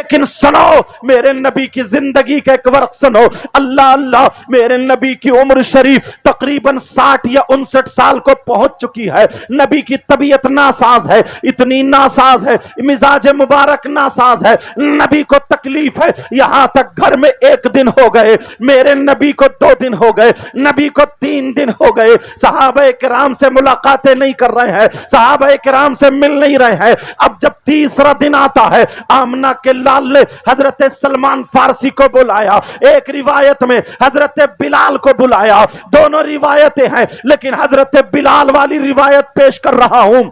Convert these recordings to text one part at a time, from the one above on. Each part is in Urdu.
لیکن سنو میرے نبی کی زندگی کا ایک ورق سنو. اللہ اللہ، میرے نبی کی عمر شریف تقریباً 60 یا 59 سال کو پہنچ چکی ہے. نبی کی طبیعت ناساز ہے، اتنی ناساز ہے، مزاج مبارک ناساز ہے، نبی کو تکلیف ہے. یہاں تک گھر میں 1 دن ہو گئے، میرے نبی کو 2 دن ہو گئے، نبی کو 3 دن ہو گئے. صحابہ کرام سے ملاقاتیں نہیں کر رہے ہیں، صحابہ کرام سے مل نہیں رہے ہیں. اب جب تیسرا دن آتا ہے، آمنہ کے لال نے حضرت سلمان فارسی کو بلایا، ایک روایت میں حضرت بلال کو بلایا. دونوں روایتیں ہیں لیکن حضرت بلال والی روایت پیش کر رہا ہوں.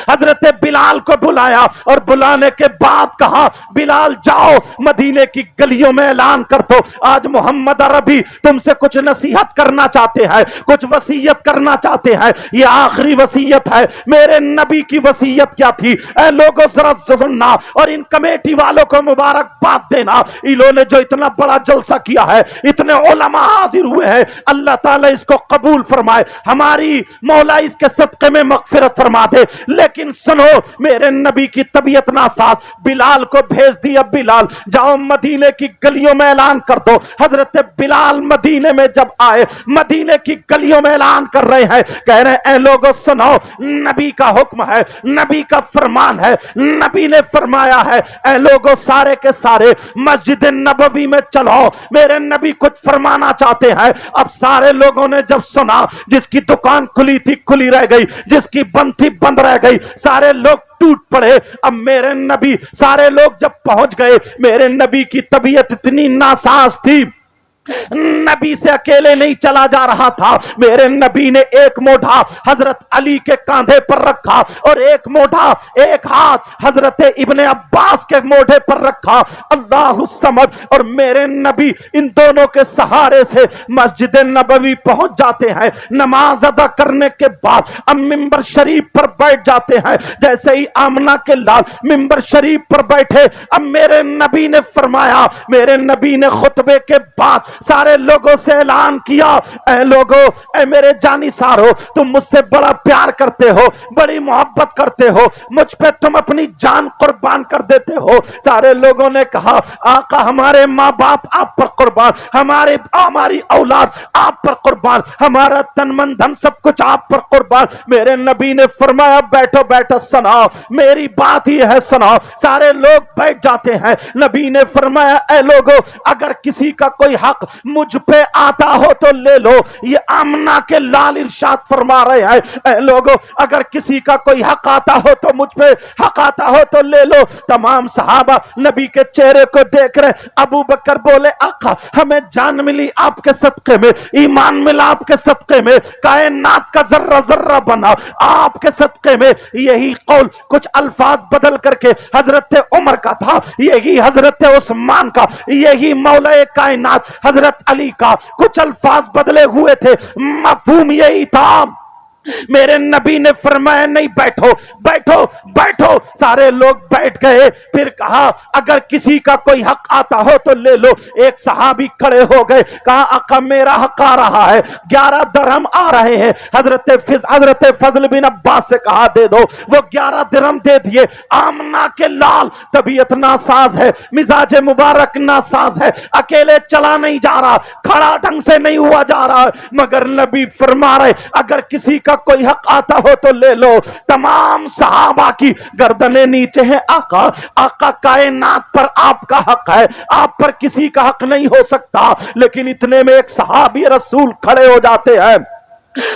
حضرت بلال کو بلایا اور بلانے کے بعد کہا بلال جاؤ مدینے کی گلیوں میں اعلان کر دو آج محمد عربی تم سے کچھ نصیحت کرنا چاہتے ہیں، کچھ وصیت کرنا چاہتے ہیں. یہ آخری وصیت ہے. میرے نبی کی وصیت کیا تھی؟ اے لوگوں ذرا سننا اور ان کمیٹی والوں کو مبارکباد دینا. انہوں نے جو اتنا بڑا جلسہ کیا ہے، اتنے علماء حاضر ہوئے ہیں، اللہ تعالیٰ اس کو قبول فرمائے، ہماری مولا اس کے صدقے میں مغفرت فرما دے. لیکن سنو میرے نبی کی طبیعت ناساز. بلال کو بھیج دیا، بلال جاؤ مدینے کی گلیوں میں اعلان کر دو. حضرت بلال مدینے میں جب آئے، مدینے کی گلیوں میں اعلان کر رہے ہیں، کہہ رہے ہیں اے لوگوں سنو، نبی کا حکم ہے، نبی کا فرمان ہے. نبی نے فرمایا ہے اے لوگوں سارے کے سارے مسجد نبوی میں چلو، میرے نبی کچھ فرمانا چاہتے ہیں. اب سارے لوگوں نے جب سنا، جس کی دکان کھلی تھی کھلی رہ گئی، جس کی بند تھی بند رہ گئی، سارے لوگ ٹوٹ پڑے. اب میرے نبی سارے لوگ جب پہنچ گئے، میرے نبی کی طبیعت اتنی ناساز تھی، نبی سے اکیلے نہیں چلا جا رہا تھا. میرے نبی نے ایک موڈھا حضرت علی کے کاندھے پر رکھا اور ایک موڈھا، ایک ہاتھ حضرت ابن عباس کے موڈھے پر رکھا. اللہ الصمد. اور میرے نبی ان دونوں کے سہارے سے مسجد نبوی پہنچ جاتے ہیں. نماز ادا کرنے کے بعد اب ممبر شریف پر بیٹھ جاتے ہیں. جیسے ہی آمنہ کے لال ممبر شریف پر بیٹھے، اب میرے نبی نے فرمایا، میرے نبی نے خطبے کے بعد سارے لوگوں سے اعلان کیا اے لوگوں، اے میرے جانی سارو، تم مجھ سے بڑا پیار کرتے ہو، بڑی محبت کرتے ہو، مجھ پہ تم اپنی جان قربان کر دیتے ہو. سارے لوگوں نے کہا آقا ہمارے ماں باپ آپ پر قربان، ہماری اولاد آپ پر قربان، ہمارا تن من دھن سب کچھ آپ پر قربان. میرے نبی نے فرمایا بیٹھو بیٹھو سناؤ، میری بات ہی ہے سناؤ. سارے لوگ بیٹھ جاتے ہیں. نبی نے فرمایا اے لوگوں، اگر کسی کا کوئی حق مجھ پہ آتا ہو تو لے لو. یہ آمنہ کے لال ارشاد فرما رہے ہیں اے لوگوں، اگر کسی کا کوئی حق آتا ہو تو مجھ پہ حق آتا ہو تو لے لو. تمام صحابہ نبی کے چہرے کو دیکھ رہے. ابو بکر بولے آقا ہمیں جان ملی آپ کے صدقے میں، ایمان ملا آپ کے صدقے میں، کائنات کا ذرہ ذرہ بنا آپ کے صدقے میں. یہی قول کچھ الفاظ بدل کر کے حضرت عمر کا تھا، یہی حضرت عثمان کا، یہی مولا کائنات حضرت علی کا، کچھ الفاظ بدلے ہوئے تھے، مفہوم یہی تھا. میرے نبی نے فرمایا نہیں بیٹھو بیٹھو بیٹھو. سارے لوگ بیٹھ گئے. پھر کہا اگر کسی کا کوئی حق آتا ہو تو لے لو. ایک صحابی کھڑے ہو گئے، کہا آقا میرا حق آ رہا ہے، 11 درہم آ رہے ہیں. حضرت فضل بن عباس سے کہا دے دو. وہ 11 درہم دے دیے. آمنہ کے لال طبیعت ناساز ہے، مزاج مبارک ناساز ہے، اکیلے چلا نہیں جا رہا، کھڑا ڈھنگ سے نہیں ہوا جا رہا، مگر نبی فرما رہے اگر کسی کا کوئی حق آتا ہو تو لے لو. تمام صحابہ کی گردنیں نیچے ہیں. آقا آقا کائنات پر آپ کا حق ہے، آپ پر کسی کا حق نہیں ہو سکتا. لیکن اتنے میں ایک صحابی رسول کھڑے ہو جاتے ہیں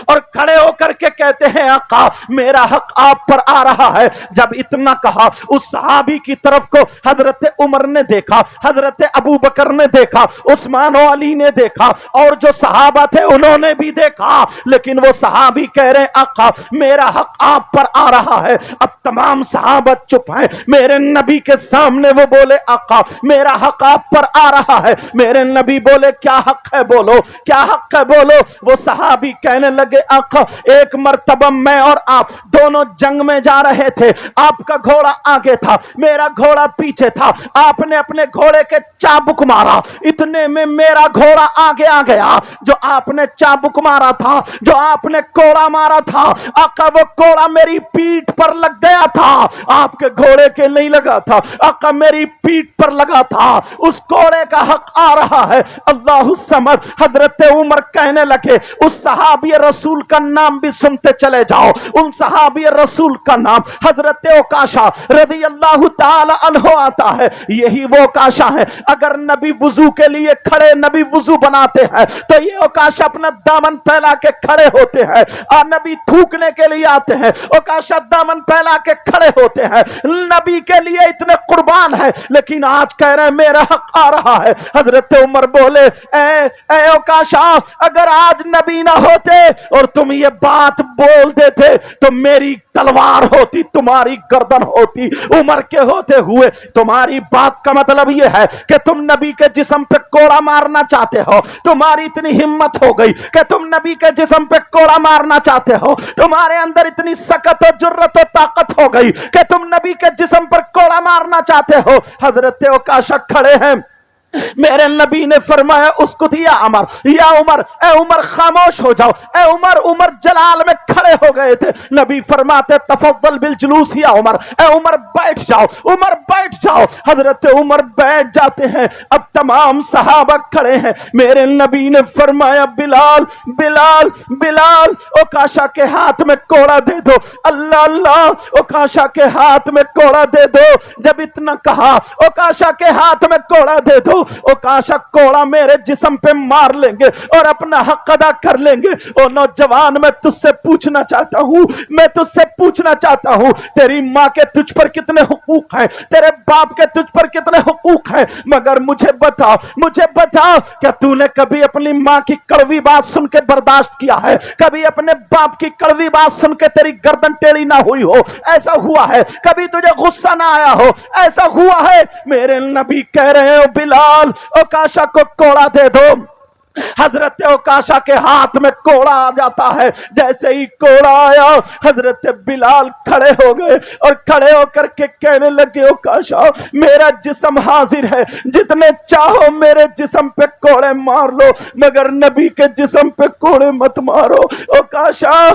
اور کھڑے ہو کر کے کہتے ہیں آقا میرا حق آپ پر آ رہا ہے. جب اتنا کہا اس صحابی کی طرف کو حضرت عمر نے دیکھا، حضرت ابو بکر نے دیکھا، عثمان و علی نے دیکھا، اور جو صحابہ تھے انہوں نے بھی دیکھا. لیکن وہ صحابی کہہ رہے آقا میرا حق آپ پر آ رہا ہے. اب تمام صحابہ چپ ہیں. میرے نبی کے سامنے وہ بولے آقا میرا حق آپ پر آ رہا ہے. میرے نبی بولے کیا حق ہے بولو، کیا حق ہے بولو. وہ صحابی کہنے لگے آقا ایک مرتبہ میں اور آپ دونوں جنگ میں جا رہے تھے، آپ کا گھوڑا آگے تھا، میرا گھوڑا پیچھے تھا، آپ نے اپنے گھوڑے کے چابک مارا، اتنے میں میرا گھوڑا آگے آ گیا، جو آپ نے چابک مارا تھا، جو آپ نے کوڑا مارا تھا آقا، وہ کوڑا میری پیٹھ پر لگ گیا تھا، آپ کے گھوڑے کے نہیں لگا تھا آقا، میری پیٹھ پر لگا تھا، اس کوڑے کا حق آ رہا ہے۔ اللہ الصمد۔ حضرت عمر کہنے لگے اس صحابی رسول کا نام بھی سنتے چلے جاؤ، ان صحابی رسول کا نام حضرت عکاشہ رضی اللہ تعالی عنہ آتا ہے، یہی وہ عکاشہ ہے، اگر نبی وضو کے لیے کھڑے، نبی وضو بناتے ہیں تو یہ عکاشہ اپنا دامن پھیلا کے کھڑے ہوتے ہیں، اور نبی تھوکنے کے لیے آتے ہیں، عکاشہ دامن پھیلا کے کھڑے ہوتے ہیں، نبی کے لیے اتنے قربان ہے، لیکن آج کہہ رہے ہیں میرا حق آ رہا ہے۔ حضرت عمر بولے اے عکاشہ، اگر آج نبی نہ ہوتے اور تم یہ بات بول دیتے تو میری تلوار ہوتی، تمہاری گردن ہوتی، عمر کے ہوتے ہوئے تمہاری بات کا مطلب یہ ہے کہ تم نبی کے جسم پہ کوڑا مارنا چاہتے ہو، تمہاری اتنی ہمت ہو گئی کہ تم نبی کے جسم پہ کوڑا مارنا چاہتے ہو، تمہارے اندر اتنی سکت و جرت و طاقت ہو گئی کہ تم نبی کے جسم پر کوڑا مارنا چاہتے ہو۔ حضرت عکاشہ کھڑے ہیں، میرے نبی نے فرمایا اسکت یا عمر، یا عمر، اے عمر خاموش ہو جاؤ، اے عمر۔ عمر جلال میں کھڑے ہو گئے تھے، نبی فرماتے تفضل بالجلوس یا عمر، اے عمر بیٹھ جاؤ، عمر بیٹھ جاؤ۔ حضرت عمر بیٹھ جاتے ہیں، اب تمام صحابہ کھڑے ہیں، میرے نبی نے فرمایا بلال بلال بلال، عکاشہ کے ہاتھ میں کوڑا دے دو، اللہ اللہ، عکاشہ کے ہاتھ میں کوڑا دے دو۔ جب اتنا کہا عکاشہ کے ہاتھ میں کوڑا دے دو، عکاشہ کوڑا میرے جسم پہ مار لیں گے اور اپنا حق ادا کر لیں گے۔ او نوجوان، میں تجھ سے پوچھنا چاہتا ہوں، میں تجھ سے پوچھنا چاہتا ہوں، تیری ماں کے تجھ پر کتنے حقوق ہیں، تیرے باپ کے تجھ پر کتنے حقوق ہیں، مگر مجھے بتا، مجھے بتا کہ تو نے کبھی اپنی ماں کی کڑوی بات سن کے برداشت کیا ہے؟ کبھی اپنے باپ کی کڑوی بات سن کے تیری گردن ٹیڑھی نہ ہوئی ہو؟ ایسا ہوا ہے؟ کبھی تجھے غصہ نہ آیا ہو؟ ایسا ہوا ہے؟ میرے نبی کہہ رہے ہو بلال، عکاشہ کو کوڑا دے دو۔ حضرت عکاشہ کے ہاتھ میں کوڑا آ جاتا ہے، جیسے ہی کوڑا آیا حضرت بلال کھڑے ہو گئے اور کھڑے ہو کر کے کہنے لگے عکاشہ میرا جسم حاضر ہے، جتنے چاہو میرے جسم پہ کوڑے مار لو، مگر نبی کے جسم پہ کوڑے مت مارو۔ عکاشہ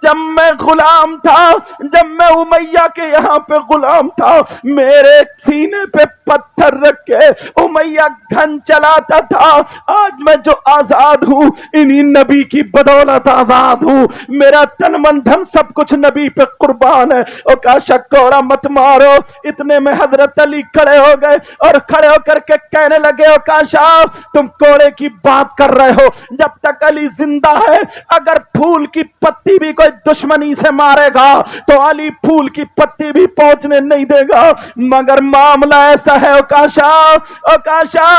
جب میں غلام تھا، جب میں امیہ کے یہاں پہ غلام تھا، میرے سینے پہ پتھر رکھ کے امیہ گھن چلاتا تھا، آج میں جو آزاد ہوں انہی نبی کی بدولت آزاد ہوں، میرا تن من دھن سب کچھ نبی پہ قربان ہے۔ عکاشہ کوڑا مت مارو۔ اتنے میں حضرت علی کھڑے ہو گئے اور کھڑے ہو کر کے کہنے لگے عکاشہ تم کوڑے کی بات کر رہے ہو، جب تک علی زندہ ہے اگر پھول کی پتی بھی کوئی دشمنی سے مارے گا تو علی پھول کی پتی بھی پہنچنے نہیں دے گا، مگر معاملہ ایسا ہے عکاشہ، عکاشہ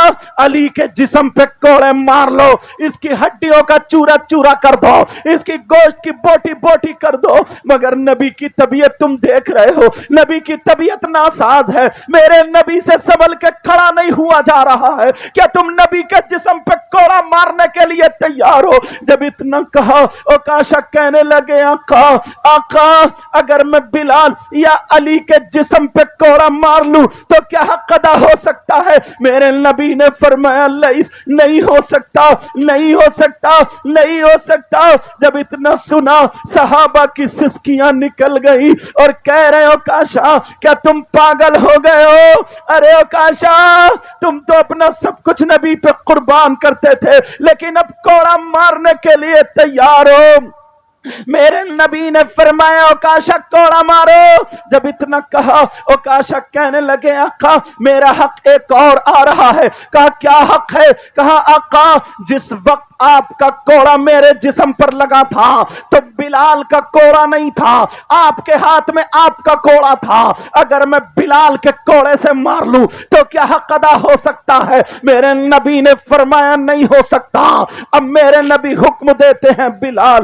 علی کے جسم پہ کوڑے مار لو، اس کی ہڈیوں کا چورا چورا کر دو، اس کی گوشت کی بوٹی بوٹی کر دو، مگر نبی کی طبیعت تم دیکھ رہے ہو، نبی کی طبیعت ناساز ہے، میرے نبی سے سنبھل کے کھڑا نہیں ہوا جا رہا ہے، کیا تم نبی کے جسم پہ کوڑا مارنے کے لیے تیار ہو؟ جب اتنا کہا عکاشہ کہنے لگے آقا آقا اگر میں بلال یا علی کے جسم پہ کوڑا مار لوں تو کیا حق ادا ہو سکتا ہے؟ میرے نبی نے فرمایا نہیں ہو سکتا، نہیں ہو سکتا، نہیں ہو سکتا۔ جب اتنا سنا صحابہ کی سسکیاں نکل گئی اور کہہ رہے ہو عکاشہ کیا تم پاگل ہو گئے ہو؟ ارے عکاشہ تم تو اپنا سب کچھ نبی پہ قربان کرتے تھے، لیکن اب کوڑا مارنے کے لیے تیار ہو؟ میرے نبی نے فرمایا عکاشہ کوڑا مارو۔ جب اتنا کہا عکاشہ کہنے لگے آقا میرا حق ایک اور آ رہا ہے۔ کہا کیا حق ہے؟ کہا آقا جس وقت آپ کا کوڑا میرے جسم پر لگا تھا تو بلال کا کوڑا نہیں تھا، آپ کے ہاتھ میں آپ کا کوڑا تھا، اگر میں بلال کے کوڑے سے مار لوں تو کیا حق ادا ہو سکتا ہے؟ میرے نبی نے فرمایا نہیں ہو سکتا۔ اب میرے نبی حکم دیتے ہیں بلال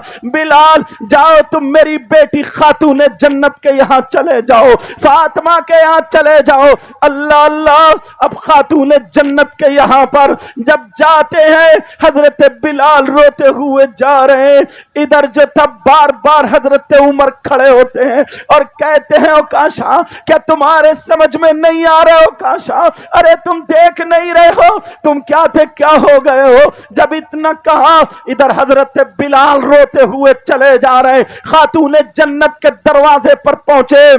بلال جاؤ تم میری بیٹی خاتون جنت کے یہاں چلے جاؤ، فاطمہ کے یہاں چلے جاؤ۔ اللہ اللہ، اب خاتون جنت کے یہاں پر جب جاتے ہیں حضرت بلال روتے ہوئے جا رہے ہیں، ادھر جو تب بار بار حضرت عمر کھڑے ہوتے ہیں اور کہتے ہیں اوکاشا کیا تمہارے سمجھ میں نہیں آ رہا اوکاشا، ارے تم دیکھ نہیں رہے ہو، تم کیا تھے کیا ہو گئے ہو؟ جب اتنا کہا ادھر حضرت بلال روتے ہوئے چلے جا رہے، خاتون جنت کے دروازے پر پہنچے،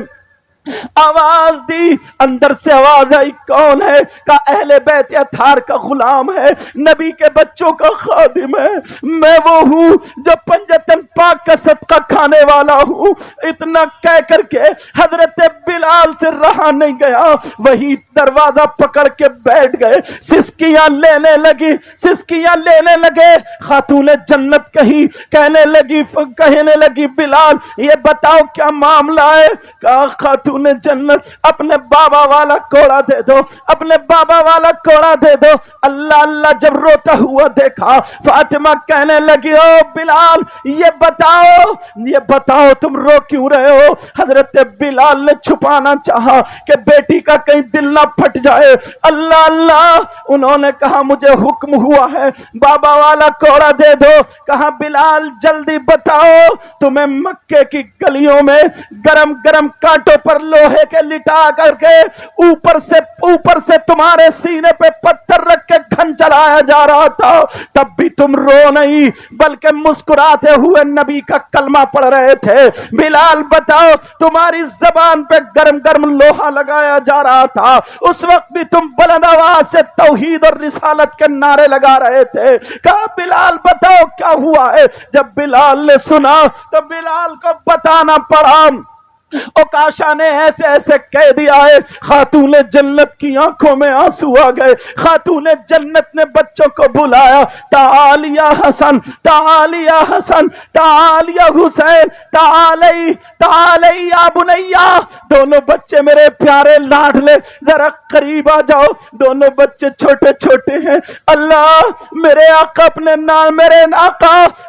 آواز دی، اندر سے آواز آئی کون ہے؟ کہا اہل بیت اطہار کا غلام ہے، نبی کے بچوں کا خادم ہے، میں وہ ہوں جو پنجتن پاک کا صدقہ کھانے والا ہوں۔ اتنا کہہ کر کے حضرت بلال سے رہا نہیں گیا، وہی دروازہ پکڑ کے بیٹھ گئے، سسکیاں لینے لگے۔ خاتون جنت کہنے لگی بلال یہ بتاؤ کیا معاملہ ہے؟ کہا خاتون جنت اپنے بابا والا کوڑا دے دو، اپنے بابا والا کوڑا دے دو۔ اللہ اللہ جب روتا ہوا دیکھا، فاطمہ کہنے لگی او بلال یہ بتاؤ تم رو کیوں رہے ہو؟ حضرت بلال نے چھپانا چاہا کہ بیٹی کا کہیں دل نہ پھٹ جائے۔ اللہ اللہ، انہوں نے کہا مجھے حکم ہوا ہے بابا والا کوڑا دے دو۔ کہا بلال جلدی بتاؤ، تمہیں مکے کی گلیوں میں گرم گرم کانٹوں پر لوہے کے لٹا کر کے اوپر سے تمہارے سینے پہ پتھر رکھ کے گھن چلایا جا رہا تھا، تب بھی تم رو نہیں بلکہ مسکراتے ہوئے نبی کا کلمہ پڑھ رہے تھے۔ بلال بتاؤ، تمہاری زبان پہ گرم گرم لوہا لگایا جا رہا تھا، اس وقت بھی تم بلند آواز سے توحید اور رسالت کے نعرے لگا رہے تھے۔ کہا بلال بتاؤ کیا ہوا ہے؟ جب بلال نے سنا تو بلال کو بتانا پڑا۔ اوکاشا نے ایسے کہہ دیا ہے، خاتون جنت کی آنکھوں میں آنسو آ گئے۔ خاتون جنت نے بچوں کو بلایا، تعال یا حسن، تعال یا حسن، تعال یا حسین، تعال یا بنیا، دونوں بچے میرے پیارے لاڈلے ذرا قریب آ جاؤ۔ دونوں بچے چھوٹے چھوٹے ہیں، اللہ میرے آقا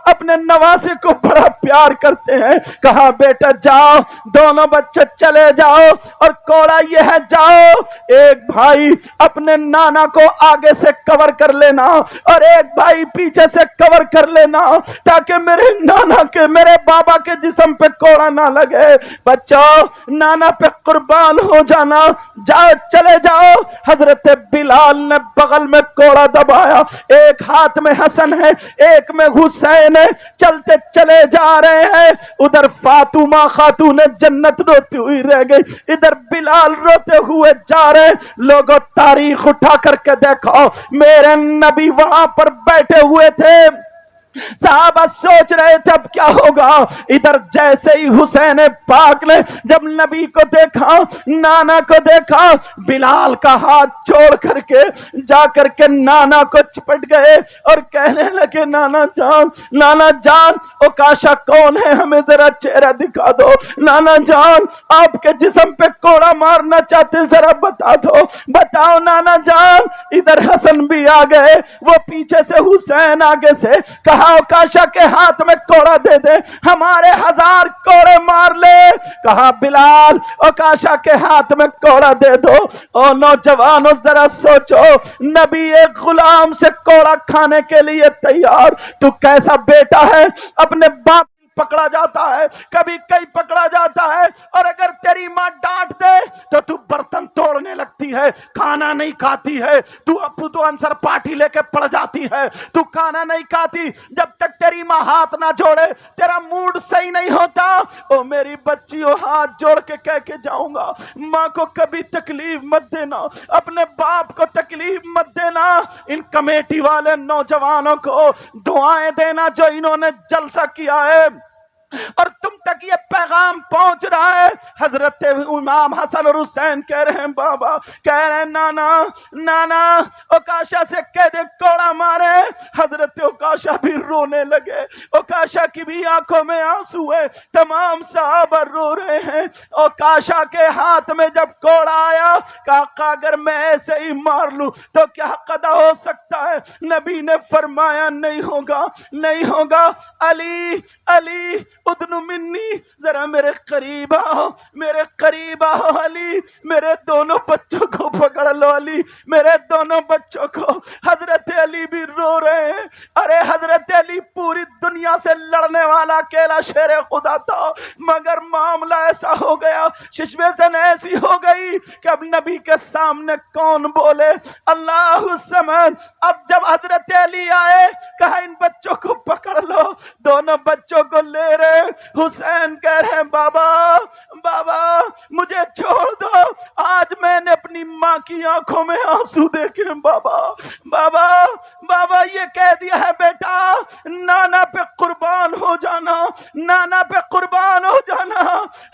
اپنے نواسے کو بڑا پیار کرتے ہیں۔ کہا بیٹا جاؤ، دونوں بچے چلے جاؤ، اور کوڑا یہ ہے جاؤ ایک بھائی اپنے نانا کو آگے سے کور کر لینا اور ایک بھائی پیچھے سے کور کر لینا، تاکہ میرے بابا کے جسم پہ کوڑا نہ لگے۔ بچوں نانا پہ قربان ہو جانا، جاؤ چلے جاؤ۔ حضرت بلال نے بغل میں کوڑا دبایا، ایک ہاتھ میں حسن ہے ایک میں حسین ہے، چلتے چلے جا رہے ہیں۔ ادھر فاطمہ خاتون جنت روتی ہوئی رہ گئی، ادھر بلال روتے ہوئے جا رہے۔ لوگوں تاریخ اٹھا کر کے دیکھو، میرے نبی وہاں پر بیٹھے ہوئے تھے، صحابہ سوچ رہے تھے اب کیا ہوگا۔ ادھر جیسے ہی حسین پاک نے جب نبی کو دیکھا، نانا کو دیکھا، بلال کا ہاتھ چھوڑ کر کے جا کر کے نانا کو چپٹ گئے اور کہنے لگے نانا جان اوکاشا کون ہے؟ ہمیں ذرا چہرہ دکھا دو۔ نانا جان آپ کے جسم پہ کوڑا مارنا چاہتے، ذرا بتا دو، بتاؤ نانا جان۔ ادھر حسن بھی آ گئے، وہ پیچھے سے، حسین آگے سے۔ کہا اوکاشا کے ہاتھ میں کوڑا دے دے، ہمارے 1000 کوڑے مار لے۔ کہا بلال اوکاشا کے ہاتھ میں کوڑا دے دو۔ او نوجوانوں ذرا سوچو، نبی ایک غلام سے کوڑا کھانے کے لیے تیار، تو کیسا بیٹا ہے؟ اپنے باپ پکڑا جاتا ہے، کبھی کئی پکڑا جاتا ہے، اور اگر تیری ماں ڈانٹ دے تو تو برتن توڑنے لگتی ہے، کھانا نہیں کھاتی ہے، تو انصر پارٹی لے کے پڑ جاتی ہے، تو کھانا نہیں کھاتی جب تک تیری ماں ہاتھ نہ جوڑے، تیرا موڈ صحیح نہیں ہوتا۔ او میری بچیوں، ہاتھ جوڑ کے کہہ کے جاؤں گا، ماں کو کبھی تکلیف مت دینا، اپنے باپ کو تکلیف مت دینا۔ ان کمیٹی والے نوجوانوں کو دعائیں دینا جو انہوں نے جلسہ کیا ہے، اور تم تک یہ پیغام پہنچ رہا ہے. حضرت امام حسن اور حسین کہہ رہے ہیں بابا، کہہ رہے ہیں نانا نانا اوکاشا سے کہہ دے کوڑا مارے. حضرت اوکاشا بھی رونے لگے، اوکاشا کی بھی آنکھوں میں آنسو ہے، تمام صحابہ رو رہے ہیں. اوکاشا کے ہاتھ میں جب کوڑا آیا کہا آقا اگر میں ایسے ہی مار لوں تو کیا قضا ہو سکتا ہے؟ نبی نے فرمایا نہیں ہوگا نہیں ہوگا. علی علی ادنو منی، ذرا میرے قریب آؤ، میرے قریب آؤ. علی میرے دونوں بچوں کو پکڑ لو، علی میرے دونوں بچوں کو. حضرت علی بھی رو رہے ہیں. ارے حضرت علی پوری دنیا سے لڑنے والا اکیلا شیر خدا تھا، مگر معاملہ ایسا ہو گیا، سچویشن ایسی ہو گئی کہ اب نبی کے سامنے کون بولے؟ اللہ الصمد. اب جب حضرت علی آئے کہا ان بچوں کو پکڑ لو، دونوں بچوں کو لے رہے. حسین کہہ رہے ہیں بابا بابا مجھے چھوڑ دو، آج میں نے اپنی ماں کی آنکھوں میں آنسو دیکھے. بابا بابا بابا یہ کہہ دیا ہے بیٹا نانا پہ قربان ہو جانا، نانا پہ قربان ہو جانا.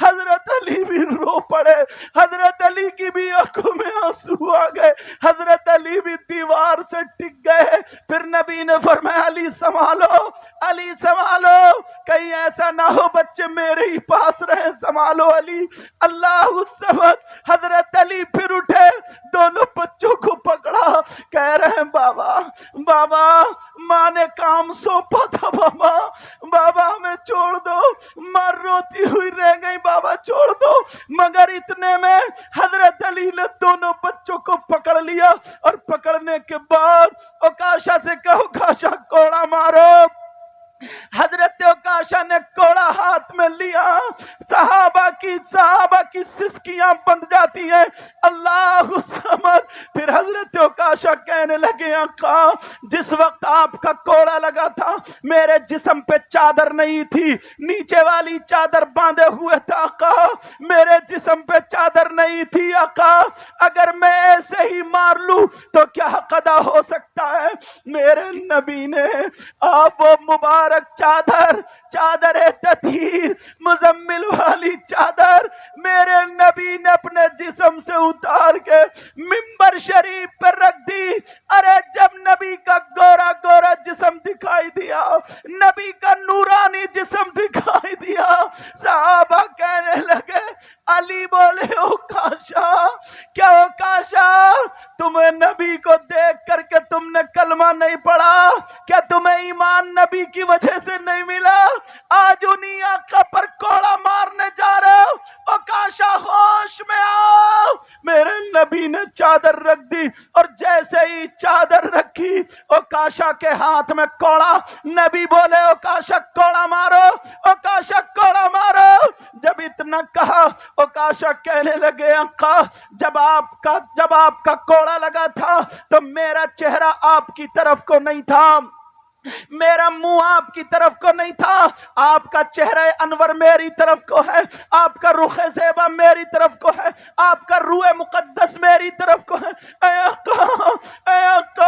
حضرت علی بھی رو پڑے، حضرت علی کی بھی آنکھوں میں آنسو آ گئے، حضرت علی بھی دیوار سے ٹک گئے. پھر نبی نے فرمایا علی سنبھالو، علی سنبھالو، کہیں ایسا نہ ہو بچے میرے ہی پاس رہے، سنبھالو علی. اللہ الصمد. حضرت علی پھر اٹھے، دونوں بچوں کو پکڑا، کہہ رہے ہیں بابا بابا ماں نے کام سونپا تھا، بابا بابا ہمیں چھوڑ دو. ماں روتی ہوئی رہ گئی، بابا چھوڑ دو. مگر اتنے میں حضرت علی نے دونوں بچوں کو پکڑ لیا، اور پکڑنے کے بعد اوکاشا سے کہو اوکاشا کوڑا مارو. حضرت اوکاشا نے کوڑا ہاتھ میں لیا، صحابہ کی سسکیاں بند جاتی ہیں. اللہ الصمد. پھر حضرت اوکاشا کہنے لگے آقا جس وقت آپ کا کوڑا لگا تھا میرے جسم پہ چادر نہیں تھی، نیچے والی چادر باندھے ہوئے تھا آقا، میرے جسم پہ چادر نہیں تھی آقا، اگر میں ایسے ہی مار لوں تو کیا قضا ہو سکتا ہے؟ میرے نبی نے آپ وہ مبارک چادر تطہیر مزمل والی چادر میرے نبی نے اپنے جسم سے اتار کے منبر شریف پر رکھ دی. ارے جب نبی کا گورا گورا جسم دکھائی دیا، نبی کا نورانی جسم دکھائی دیا، صحابہ کہنے لگے علی بولے اوکاشا کیا اوکاشا تمہیں نبی کو دیکھ کر کے تم نے کلمہ نہیں پڑھا؟ کیا تمہیں ایمان نبی کی وجہ سے نہیں ملا؟ آج انہی آقا پر کوڑا مارنے جا رہے ہو. اوکاشا ہوش میں آؤ. میرے نبی نے چادر رکھ دی، اور جیسے ہی چادر رکھی اوکاشا کے ہاتھ میں کوڑا. نبی بولے اوکاشا کوڑا مارو، اوکاشا کوڑا مارو. جب اتنا کہا اوکاشا کہنے لگے آقا جب آپ کا کوڑا لگا تھا تو میرا چہرہ آپ کی طرف کو نہیں تھا، میرا منہ آپ کی طرف کو نہیں تھا، آپ کا چہرہ انور میری طرف کو ہے، آپ کا رخ زیبا میری طرف کو ہے، آپ کا روح مقدس میری طرف کو ہے. اے آقا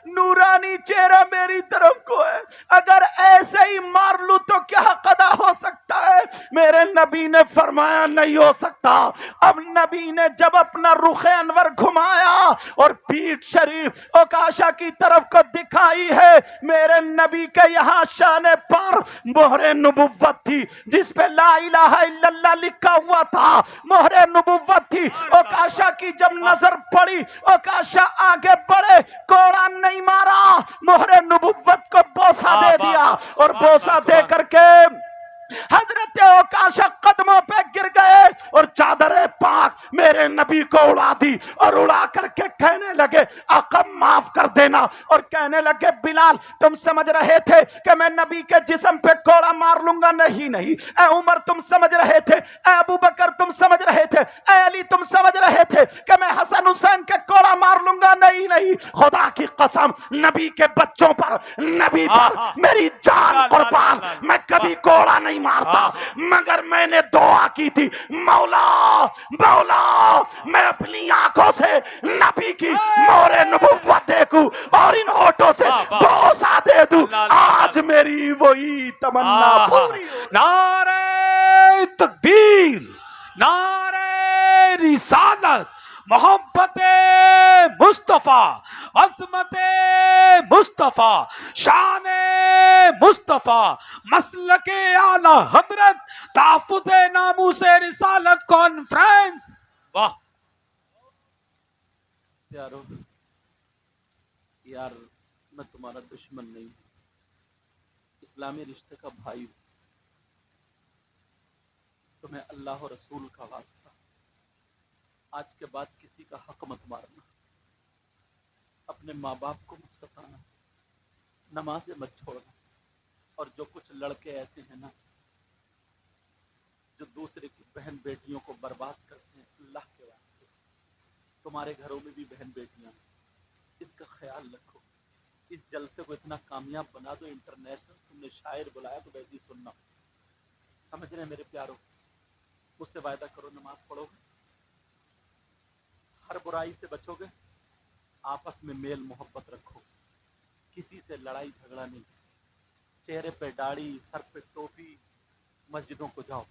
نورانی چہرہ میری طرف کو ہے، اگر ایسے ہی مار لوں تو کیا قضا ہو سکتا ہے؟ میرے نبی نے فرمایا نہیں ہو سکتا. اب نبی نے جب اپنا رخ انور گھمایا اور پیٹھ شریف اوکاشا کی طرف کو دکھائی ہے، میرے نبی کے یہاں شان پر مہر نبوت تھی جس پہ لا الہ الا اللہ لکھا ہوا تھا، مہر نبوت تھی. اوکاشا کی جب نظر پڑی اوکاشا آگے بڑھے، کوڑا نہیں مارا، مہر نبوت کو بوسہ دے دیا، اور بوسہ دے کر کے حضرت اوکاشا قدموں پہ گر گئے اور چادر پاک میرے نبی کو اڑا دی، اور اڑا کر کے کہنے لگے آقا معاف کر دینا. اور کہنے لگے بلال تم سمجھ رہے تھے کہ میں نبی کے جسم پہ کوڑا مار لوں گا؟ نہیں نہیں. اے عمر تم سمجھ رہے تھے، اے ابو بکر تم سمجھ رہے تھے، اے علی تم سمجھ رہے تھے کہ میں حسن حسین کے کوڑا مار لوں گا؟ نہیں نہیں. خدا کی قسم نبی کے بچوں پر، نبی پر میری جان قربان، میں کبھی کوڑا نہیں مارتا، مگر میں نے دعا کی تھی مولا مولا میں اپنی آنکھوں سے نبی کی مہر نبوت دیکھوں سکوں اور ان ہونٹوں سے بوسہ دے دوں، آج میری وہی تمنا پوری ہو۔ نعرہ تکبیر، نعرہ رسالت، محبت مصطفیٰ، عظمت مصطفیٰ، شان مصطفیٰ، مسلک اعلی حضرت، تحفظ ناموس رسالت کانفرنس۔ واہ پیارو، یار میں تمہارا دشمن نہیں ہوں، اسلامی رشتے کا بھائی ہوں، تمہیں اللہ و رسول کا واسطہ، آج کے بعد کسی کا حق مت مارنا، اپنے ماں باپ کو مت ستانا، نمازیں مت چھوڑنا، اور جو کچھ لڑکے ایسے ہیں نا جو دوسرے کی بہن بیٹیوں کو برباد کرتے ہیں، اللہ کے واسطے تمہارے گھروں میں بھی بہن بیٹیاں ہیں، اس کا خیال رکھو، اس جلسے کو اتنا کامیاب بنا دو انٹرنیشنل، تم نے شاعر بلایا تو ویسے ہی سننا، سمجھ رہے ہیں میرے پیارو؟ مجھ سے وعدہ کرو نماز پڑھو گے، ہر برائی سے بچو گے، آپس میں میل محبت رکھو، کسی سے لڑائی جھگڑا نہیں، چہرے پہ داڑھی، سر پہ ٹوپی، مسجدوں کو جاؤ،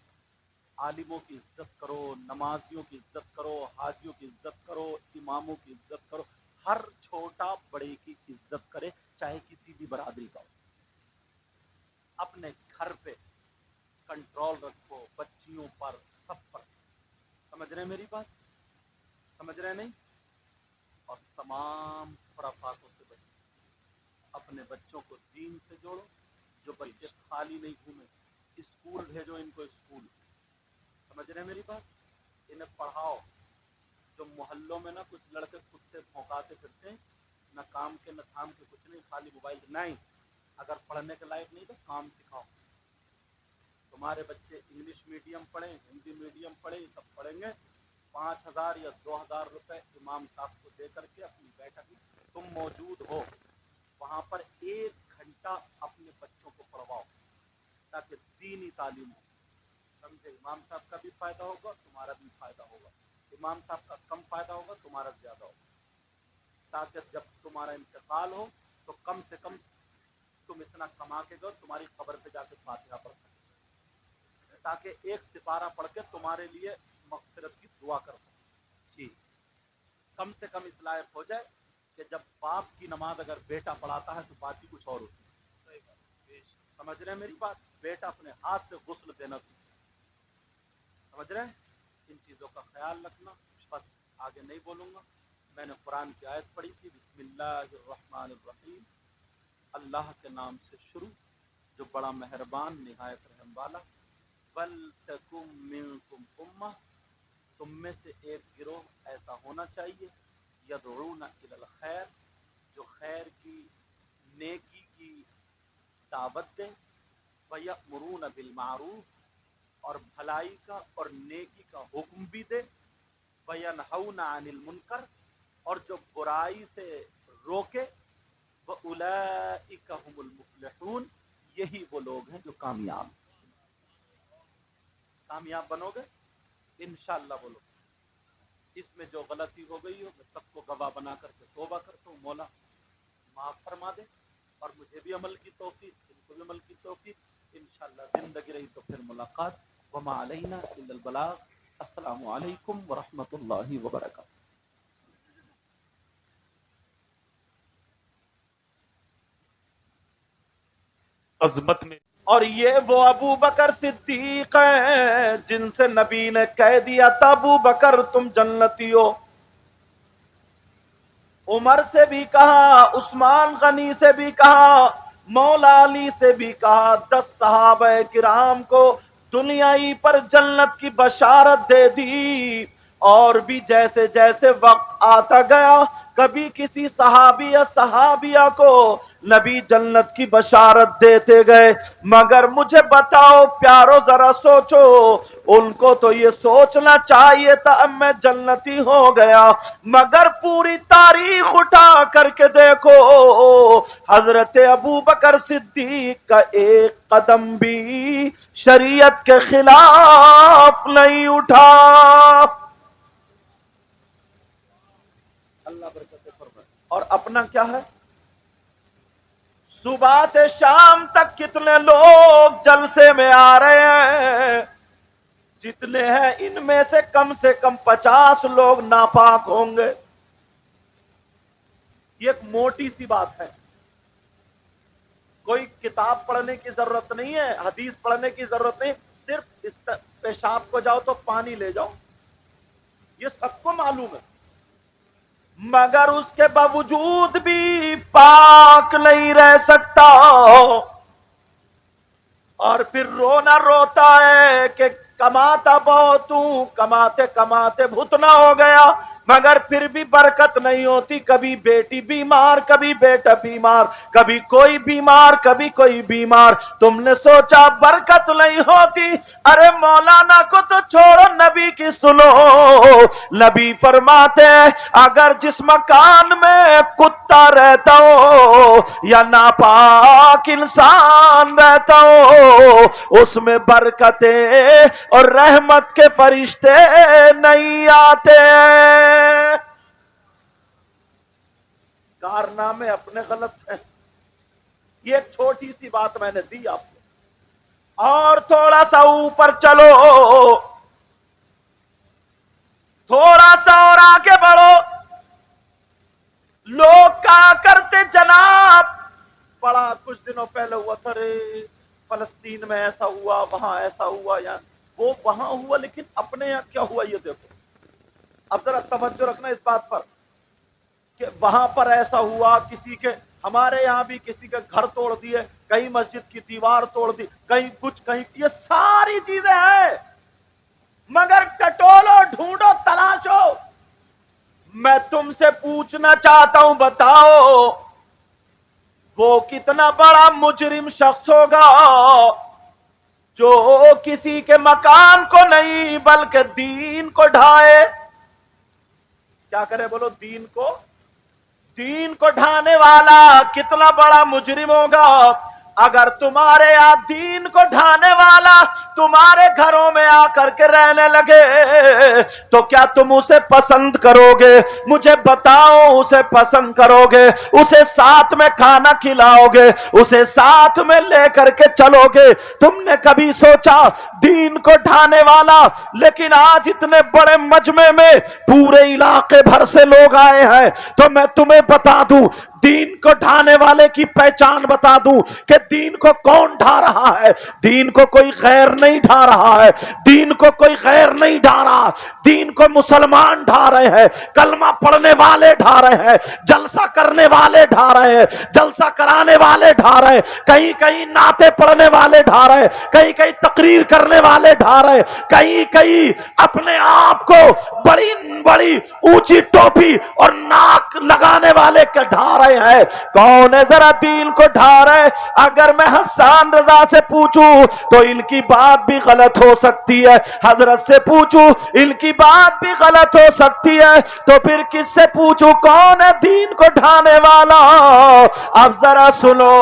عالموں کی عزت کرو، نمازیوں کی عزت کرو، حاجیوں کی عزت کرو، اماموں کی عزت کرو، ہر چھوٹا بڑے کی عزت کرے، چاہے کسی بھی برادری کا ہو۔ اپنے گھر پہ کنٹرول رکھو، بچیوں پر، سب پر، سمجھ رہے ہیں میری بات؟ سمجھ رہے نہیں؟ اور تمام خرافاتوں سے بچو، اپنے بچوں کو دین سے جوڑو، جو بچے خالی نہیں گھومے، اسکول بھیجو ان کو، اسکول، سمجھ رہے ہیں میری بات؟ انہیں پڑھاؤ، جو محلوں میں نا کچھ لڑکے خود سے بھونکاتے پھرتے ہیں، نہ کام کے نہ تھام کے، کچھ نہیں، خالی موبائل، نہیں، اگر پڑھنے کے لائق نہیں تو کام سکھاؤ، تمہارے بچے انگلش میڈیم پڑھیں، ہندی میڈیم پڑھیں، یہ سب پڑھیں گے، 5,000 یا 2,000 روپے امام صاحب کو دے کر کے اپنی بیٹھک میں تم موجود ہو، وہاں پر 1 گھنٹہ اپنے بچوں کو پڑھواؤ تاکہ دینی تعلیم ہو، سمجھے؟ امام صاحب کا بھی فائدہ ہوگا، تمہارا بھی فائدہ ہوگا، امام صاحب کا کم فائدہ ہوگا، تمہارا زیادہ ہوگا، تاکہ جب تمہارا انتقال ہو تو کم سے کم تم اتنا کما کے دو، تمہاری قبر پہ جا کے فاتحہ پڑھ سکے، تاکہ ایک سپارہ پڑھ کے تمہارے لیے مغفرت کی دعا کر سکے، جی، کم سے کم اس لائق ہو جائے کہ جب باپ کی نماز اگر بیٹا پڑھاتا ہے تو بات ہی کچھ اور ہوتی ہے، سمجھ رہے ہیں میری بات؟ بیٹا اپنے ہاتھ سے غسل دینا سیکھے، سمجھ رہے ہیں؟ ان چیزوں کا خیال رکھنا، بس آگے نہیں بولوں گا، میں نے قرآن کی آیت پڑھی تھی، بسم اللہ الرحمن الرحیم، اللہ کے نام سے شروع جو بڑا مہربان نہایت رحم والا، وَلْتَكُمْ مِنْكُمْ أُمَّةٌ، تم میں سے ایک گروہ ایسا ہونا چاہیے، یدعون الی الخیر، جو خیر کی، نیکی کی دعوت دے، وَيَأْمُرُونَ بِالْمَعْرُوفِ، اور بھلائی کا اور نیکی کا حکم بھی دے، وَيَنْهَوْنَ عَنِ الْمُنْكَرِ، اور جو برائی سے روکے، وَأُولَئِكَ هُمُ الْمُفْلِحُونَ، یہی وہ لوگ ہیں جو کامیاب بنو گے انشاءاللہ بولو۔ اس میں جو غلطی ہو گئی ہو میں سب کو گواہ بنا کر کے توبہ کرتا ہوں، مولا معاف فرما دے، اور مجھے بھی عمل کی توفیق، ان کو بھی عمل کی توفیق، انشاءاللہ زندگی رہی تو پھر ملاقات، وما علینا الا البلاغ۔ السلام علیکم ورحمۃ اللہ وبرکاتہ۔ عظمت میں، اور یہ وہ ابو بکر صدیق ہیں جن سے نبی نے کہہ دیا تھا ابو بکر تم جنتی ہو، عمر سے بھی کہا، عثمان غنی سے بھی کہا، مولا علی سے بھی کہا، 10 صحابہ کرام کو دنیائی پر جنت کی بشارت دے دی، اور بھی جیسے جیسے وقت آتا گیا کبھی کسی صحابی یا صحابیہ کو نبی جنت کی بشارت دیتے گئے، مگر مجھے بتاؤ پیارو ذرا سوچو، ان کو تو یہ سوچنا چاہیے تھا اب میں جنتی ہو گیا، مگر پوری تاریخ اٹھا کر کے دیکھو حضرت ابو بکر صدیق کا ایک قدم بھی شریعت کے خلاف نہیں اٹھا۔ اللہ برکت فرمائے۔ اور اپنا کیا ہے؟ صبح سے شام تک کتنے لوگ جلسے میں آ رہے ہیں، جتنے ہیں ان میں سے کم 50 لوگ ناپاک ہوں گے۔ یہ ایک موٹی سی بات ہے، کوئی کتاب پڑھنے کی ضرورت نہیں ہے، حدیث پڑھنے کی ضرورت نہیں، صرف پیشاب کو جاؤ تو پانی لے جاؤ، یہ سب کو معلوم ہے۔ مگر اس کے باوجود بھی پاک نہیں رہ سکتا، اور پھر رونا روتا ہے کہ کماتا بہت ہوں، کماتے کماتے بھتنا ہو گیا، مگر پھر بھی برکت نہیں ہوتی۔ کبھی بیٹی بیمار، کبھی بیٹا بیمار، کبھی کوئی بیمار، کبھی کوئی بیمار۔ تم نے سوچا برکت نہیں ہوتی، ارے مولانا کو تو چھوڑو، نبی کی سنو۔ نبی فرماتے ہیں اگر جس مکان میں کتا رہتا ہو یا ناپاک انسان رہتا ہو، اس میں برکتیں اور رحمت کے فرشتے نہیں آتے۔ کارنامے اپنے غلط ہیں۔ یہ ایک چھوٹی سی بات میں نے دی آپ کو، اور تھوڑا سا اوپر چلو، تھوڑا سا اور آگے بڑھو۔ لوگ کہا کرتے جناب، بڑا کچھ دنوں پہلے ہوا تھا، رے فلسطین میں ایسا ہوا، وہاں ایسا ہوا، یا وہ وہاں ہوا، لیکن اپنے یہاں کیا ہوا یہ دیکھو۔ اب ذرا توجہ رکھنا اس بات پر کہ وہاں پر ایسا ہوا، کسی کے، ہمارے یہاں بھی کسی کے گھر توڑ دیے، کہیں مسجد کی دیوار توڑ دی، کہیں کچھ، کہیں، یہ ساری چیزیں ہیں، مگر ٹٹولو، ڈھونڈو، تلاشو۔ میں تم سے پوچھنا چاہتا ہوں، بتاؤ وہ کتنا بڑا مجرم شخص ہوگا جو کسی کے مکان کو نہیں بلکہ دین کو ڈھائے؟ کیا کرے بولو؟ دین کو ڈھانے والا کتنا بڑا مجرم ہوگا۔ اگر تمہارے یہاں دین کو ڈھانے والا تمہارے گھروں میں آ کر کے رہنے لگے تو کیا تم اسے پسند کرو گے؟ مجھے بتاؤ، اسے پسند کرو گے؟ اسے ساتھ میں کھانا کھلاؤ گے؟ اسے ساتھ میں لے کر کے چلو گے؟ تم نے کبھی سوچا دین کو ڈھانے والا، لیکن آج اتنے بڑے مجمع میں پورے علاقے بھر سے لوگ آئے ہیں، تو میں تمہیں بتا دوں، دین کو ڈھانے والے کی پہچان بتا دوں کہ دین کو کون ڈھا رہا ہے۔ دین کو کوئی غیر نہیں ڈھا رہا ہے، دین کو کوئی غیر نہیں ڈھا رہا، دین کو مسلمان ڈھا رہے ہیں، کلمہ پڑھنے والے ڈھا رہے ہیں، جلسہ کرنے والے ڈھا رہے ہیں، جلسہ کرانے والے ڈھا رہے ہیں، کہیں کہیں نعتیں پڑھنے والے ڈھا رہے ہیں، کہیں کہیں تقریر کرنے والے ڈھا رہے ہیں، کہیں کہیں اپنے آپ کو بڑی بڑی اونچی ٹوپی اور ناک لگانے والے کے ڈھا رہے ہیں۔ کون ہے ذرا دین کو ڈھا رہے؟ اگر میں حسان رضا سے پوچھوں تو ان کی بات بھی غلط ہو سکتی ہے، حضرت سے پوچھوں ان کی بات بھی غلط ہو سکتی ہے، تو پھر کس سے پوچھوں کون ہے دین کو ڈھانے والا؟ اب ذرا سنو،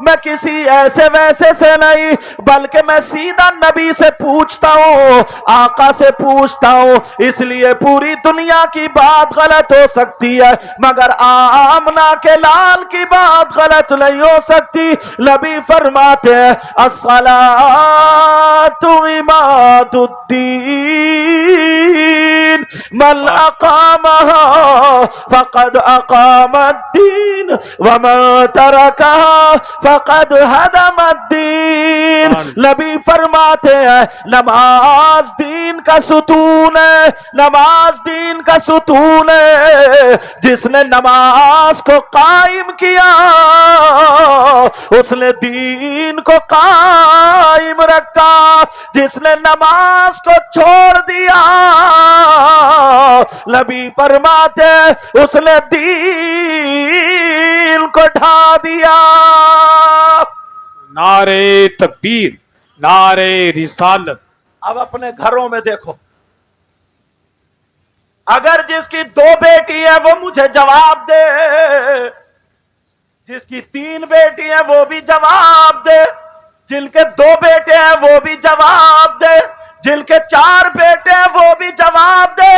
میں کسی ایسے ویسے سے نہیں بلکہ میں سیدھا نبی سے پوچھتا ہوں، آقا سے پوچھتا ہوں، اس لیے پوری دنیا کی بات غلط ہو سکتی ہے مگر آمنہ کے لال کی بات غلط نہیں ہو سکتی۔ نبی فرماتے ہیں الصلاۃ عماد الدین من اقامها فقد اقام الدین ومن ترکها فقد هدم الدین۔ نبی فرماتے ہیں نماز دین کا ستون ہے، نماز دین کا ستون ہے، جس نے نماز کو قائم کیا اس نے دین کو قائم رکھا، جس نے نماز کو چھوڑ دیا نبی فرماتے اس نے دین کو ڈھا دیا۔ نعرے تکبیر، نعرے رسالت۔ اب اپنے گھروں میں دیکھو، اگر جس کی 2 بیٹی ہیں وہ مجھے جواب دے، جس کی 3 بیٹی ہیں وہ بھی جواب دے، جن کے 2 بیٹے ہیں وہ بھی جواب دے، جن کے 4 بیٹے ہیں وہ بھی جواب دے۔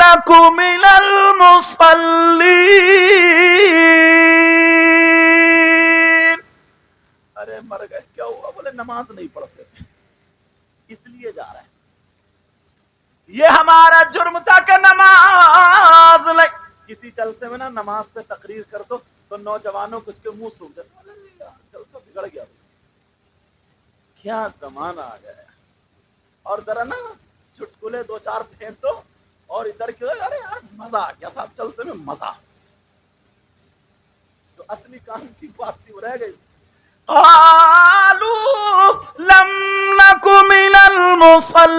نک من المصلین. ارے مر گئے، کیا ہوا؟ بولے نماز نہیں پڑھتے اس لیے جا رہے ہیں. یہ ہمارا جرم تھا کہ نماز نہیں. کسی جلسے میں نا نماز پہ تقریر کر دو تو نوجوانوں کچھ کے منہ سوکھ جاتے، جلسہ بگڑ گیا. کیا زمانہ آ گیا. اور ذرا نا چٹکلے دو چار پھینک دو اور ادھر کی ارے یار مزہ آ گیا صاحب، جلسے میں مزہ. جو اصلی کام کی بات تھی وہ رہ گئی. قالوا لم نک من المصلین.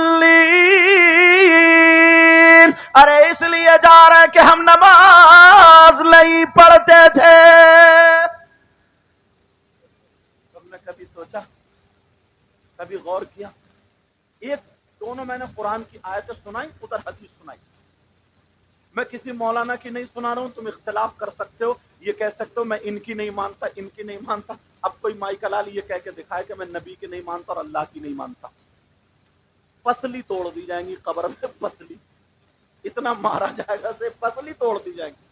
ارے اس لیے جا رہے کہ ہم نماز نہیں پڑھتے تھے. تم نے کبھی سوچا، کبھی غور کیا؟ ایک دونوں میں نے قرآن کی آیتیں سنائی، ادھر حدیث سنائی. میں کسی مولانا کی نہیں سنا رہا ہوں، تم اختلاف کر سکتے ہو، یہ کہہ سکتے ہو میں ان کی نہیں مانتا، ان کی نہیں مانتا. اب کوئی مائی کلال یہ کہہ کے دکھائے کہ میں نبی کی نہیں مانتا اور اللہ کی نہیں مانتا، پسلی توڑ دی جائیں گی قبر میں. پسلی اتنا مارا جائے گا سے پسلی توڑ دی جائے گی.